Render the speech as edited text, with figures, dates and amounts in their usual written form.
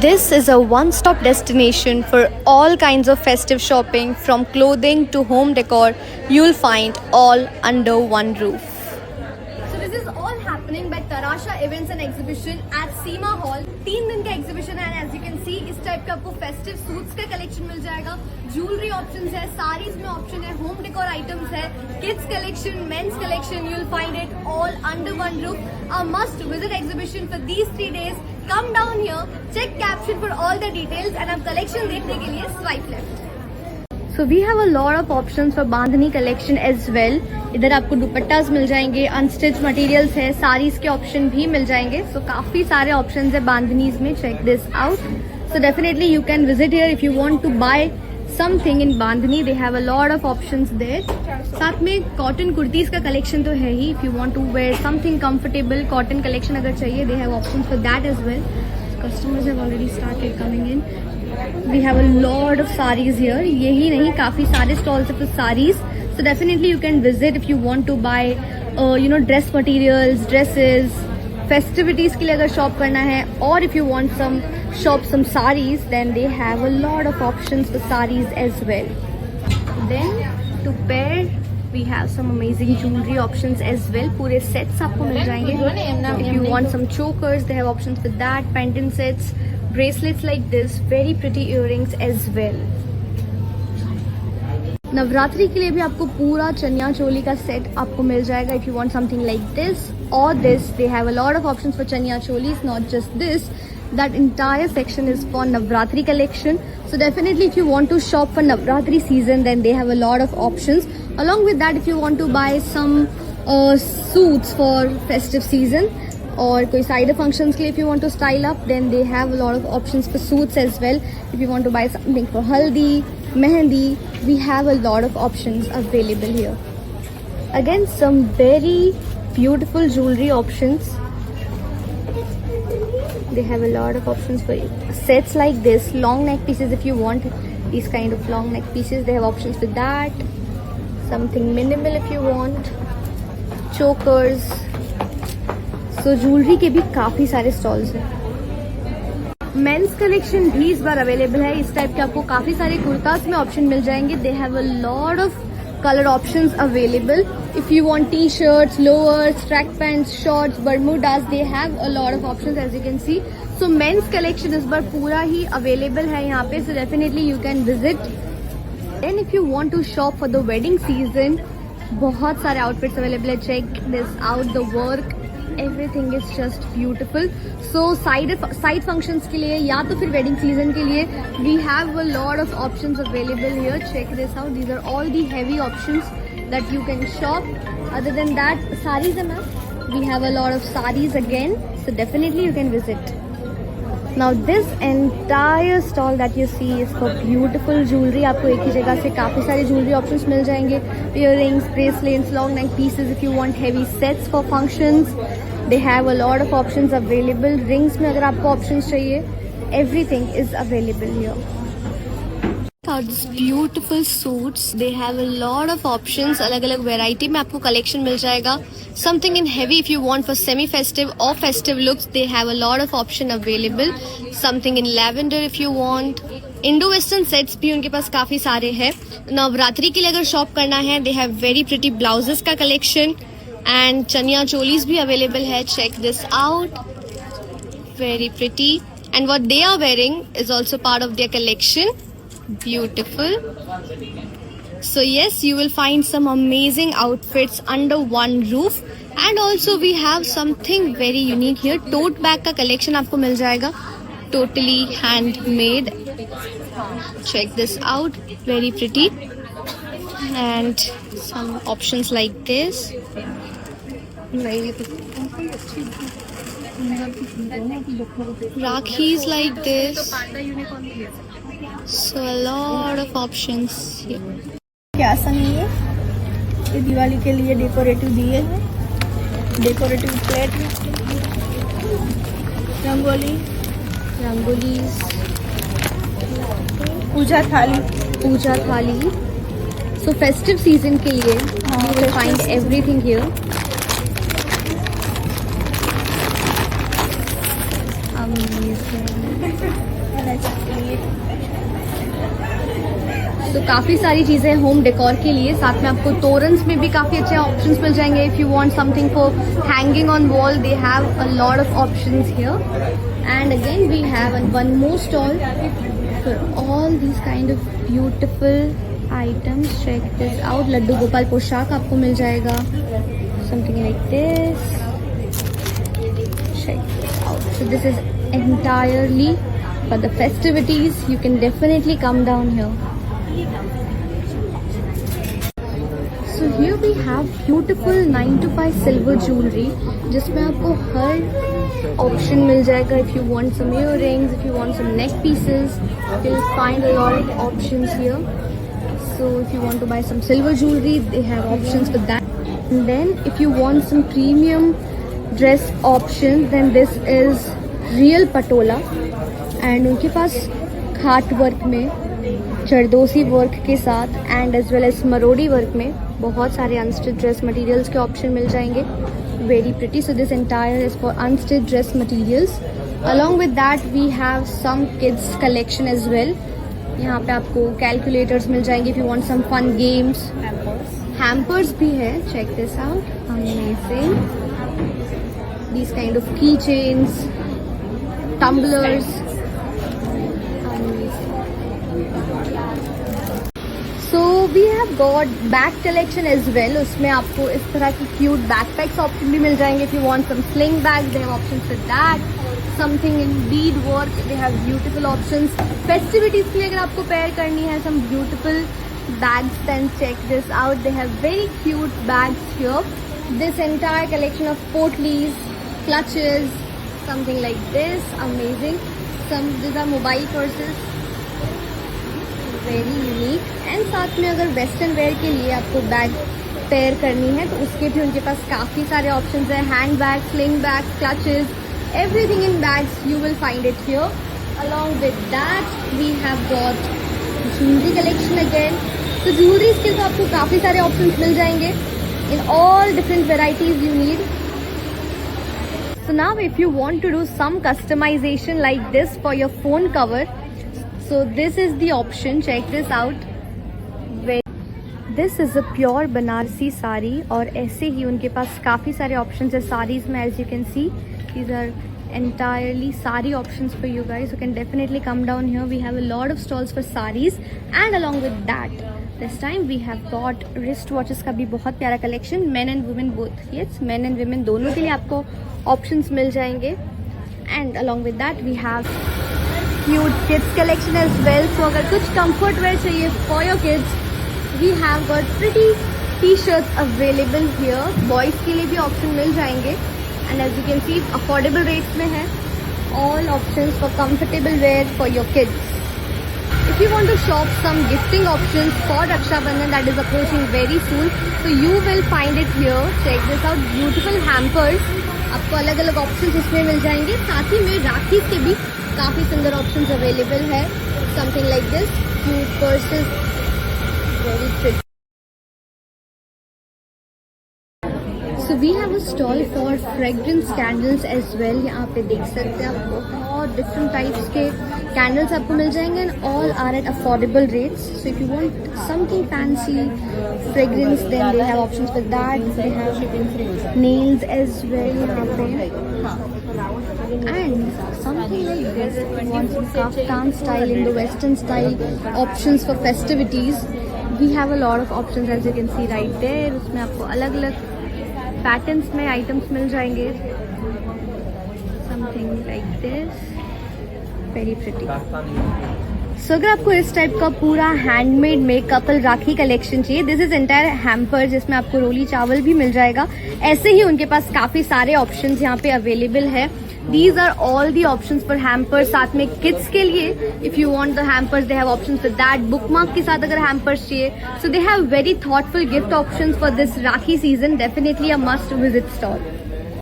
This is a one-stop destination for all kinds of festive shopping, from clothing to home decor. You'll find all under one roof. So this is all happening by Tarasha Events and Exhibition at Seema Hall. 3 दिन का exhibition है, and as you can see इस type का आपको festive suits का collection मिल जाएगा. Jewelry options है, sarees में option है, home decor items है, kids collection, men's collection. You'll find it all under one roof. A must-visit exhibition for these 3 days. Come down here, check caption for all the details, and अब collection देखने के लिए swipe left. So we have a lot of options for bandhani collection as well. इधर आपको दुपट्टास मिल जाएंगे, unstitch materials है, साड़ीज के option भी मिल जाएंगे. So काफी सारे ऑप्शंस है बांधनीज में. Check this out. So definitely you can visit here if you want to buy something in bandhani. They have a lot of options there. साथ में कॉटन कुर्तीज का कलेक्शन तो है ही. If you want to wear something comfortable, cotton collection अगर चाहिए, they have options for that as well. Customers have already started coming in. We have a lot of sarees here. यही नहीं, काफी सारे stalls है for sarees. So definitely you can visit if you want to buy, dress materials, dresses, festivities के लिए अगर shop करना है, or if you want some sarees, then they have a lot of options for sarees as well. Then to pair, we have some amazing jewelry options as well. पूरे sets आपको मिल जाएंगे. If you want some chokers, they have options for that. Pendant sets, bracelets like this, very pretty earrings as well. Navratri के लिए भी आपको पूरा चनिया चोली का set आपको मिल जाएगा. If you want something like this or this, they have a lot of options for chaniya cholis. Not just this, that entire section is for Navratri collection. So definitely if you want to shop for Navratri season, then they have a lot of options. Along with that, if you want to buy some suits for festive season और कोई side functions के लिए if you want to style up, then they have a lot of options for suits as well. If you want to buy something for haldi, mehendi, we have a lot of options available here. Again, some very beautiful jewelry options. They have a lot of options for sets like this, long neck pieces. If you want these kind of long neck pieces, they have options for that. Something minimal if you want, chokers. So jewelry के भी काफी सारे stalls हैं. Men's collection भी इस बार available है. इस type के आपको काफी सारे कुर्तास में ऑप्शन मिल जाएंगे. They have a lot of colour options available. If you want t shirts, lowers, track pants, shorts, bermudas, they have a lot of options as you can see. So men's collection इस बार पूरा ही available है यहाँ पे. So definitely you can visit. And if you want to shop for the wedding season, बहुत सारे outfits available है. Check this out, the work, everything is just beautiful. So side functions के लिए या तो फिर wedding season के लिए, we have a lot of options available here. Check this out. These are all the heavy options that you can shop. Other than that, sarees है ma'am. We have a lot of sarees again. So definitely you can visit. Now this entire stall that you see is for beautiful jewelry. आपको एक ही जगह से काफी सारे jewelry options मिल जाएंगे. Earrings, bracelets, long neck pieces. If you want heavy sets for functions, they have a lot of options available. Rings में अगर आपको options चाहिए, everything is available here. These beautiful suits, they have a lot of options. अलग अलग variety में आपको collection मिल जाएगा. Something in heavy if you want for semi-festive or festive looks, they have a lot of option available. Something in lavender if you want. Indo-western sets भी उनके पास काफी सारे हैं. नवरात्रि के लिए अगर शॉप करना है, they have very pretty blouses का collection. And chaniya cholis bhi available hai. Check this out, very pretty, and what they are wearing is also part of their collection. Beautiful. So yes, you will find some amazing outfits under one roof. And also we have something very unique here. Tote bag का collection आपको मिल जाएगा, totally handmade. Check this out, very pretty, and some options like this. Rakhi's like this. So a lot of options here. क्या ऐसा नहीं है, ये दिवाली के लिए डेकोरेटिव दिए हैं. डेकोरेटिव प्लेट, रंगोलीज, पूजा थाली. So festive season के लिए you will find everything here. तो काफ़ी सारी चीज़ें होम डेकोर के लिए, साथ में आपको तोरन्स में भी काफ़ी अच्छे ऑप्शंस मिल जाएंगे. If you want something for hanging on wall, they have a lot of options here. And again we have one more stall for all these kind of beautiful items. Check this out. Laddu Gopal पोशाक आपको मिल जाएगा, something like this. Check this out. So this is entirely for the festivities. You can definitely come down here. So here we have beautiful 9 to 5 silver jewelry, जिसमें आपको हर option मिल जाएगा. If you want some earrings, if you want some neck pieces, you'll find a lot of options here. So if you want to buy some silver jewelry, they have options for that. And then if you want some premium dress option, then this is real patola. And उनके पास खाट work में, zardozi work के साथ and as well as मरोड़ी work में बहुत सारे अनस्टिच ड्रेस मटेरियल्स के ऑप्शन मिल जाएंगे. Very pretty. So this entire is for unstitch dress materials. Along with that we have some kids collection as well. यहाँ पे आपको कैलकुलेटर्स मिल जाएंगे if you want some fun games. Hampers भी है. Check this out. Amazing. These kind of keychains, tumblers. So we have got bag collection as well. उसमें आपको इस तरह की cute backpacks option भी मिल जाएंगे. If you want some sling bags, they have options for that. Something in bead work, they have beautiful options. Festivities के लिए अगर आपको pair करनी है some beautiful bags, then check this out. They have very cute bags here. This entire collection of portlies, clutches, something like this. Amazing. These are mobile purses, very unique. And साथ में अगर western wear के लिए आपको bag pair करनी है तो उसके भी उनके पास काफ़ी सारे ऑप्शंस हैं. Hand bag, sling bag, clutches, everything in bags you will find it here. Along with that we have got jewellery collection again. तो ज्वेलरीज के तो आपको काफ़ी सारे ऑप्शंस मिल जाएंगे in all different varieties you need. So now if you want to do some customization like this for your phone cover, so this is the option. Check this out. This is a pure Banarasi sari और ऐसे ही उनके पास काफ़ी सारे options है साड़ीज़ में. As you can see, these are entirely sari options for you guys. You can definitely come down here. We have a lot of stalls for saris, and along with that, this time we have got wrist watches का भी बहुत प्यारा collection. men and women both. Yes, men and women दोनों के लिए आपको options मिल जाएंगे. and along with that we have cute kids collection as well. so अगर कुछ comfort wear चाहिए for your kids, we have got pretty t-shirts available here. boys के लिए भी option मिल जाएंगे. and as you can see, affordable rates में है. all options for comfortable wear for your kids. If you want to shop some gifting options for Raksha Bandhan that is approaching very soon, so you will find it here. Check this out. Beautiful hampers. आपको अलग अलग options इसमें मिल जाएंगे. साथ ही में राखी के भी काफ़ी सुंदर options available है. Something like this. Cute purses. Very pretty. So we have a stall for fragrance candles as well. यहाँ पे देख सकते हैं आप बहुत different types के candles आपको मिल जाएंगे and all are at affordable rates. So if you want something fancy fragrance, then they have options for that. They have nails as well यहाँ पे. And something like this, if you want some kaftan style in the western style options for festivities, we have a lot of options as you can see right there. उसमें आपको अलग अलग patterns में items मिल जाएंगे. Something like this. Very pretty. So अगर आपको इस टाइप का पूरा हैंडमेड में कपल राखी कलेक्शन चाहिए, दिस इज एंटायर हैम्पर जिसमें आपको रोली चावल भी मिल जाएगा. ऐसे ही उनके पास काफी सारे ऑप्शंस यहाँ पे अवेलेबल है. These are all the options for hampers. साथ में kids के लिए if you want the hampers, they have options for that. Bookmark के साथ अगर hampers चाहिए, so they have very thoughtful gift options for this Rakhi season. Definitely a must visit stall.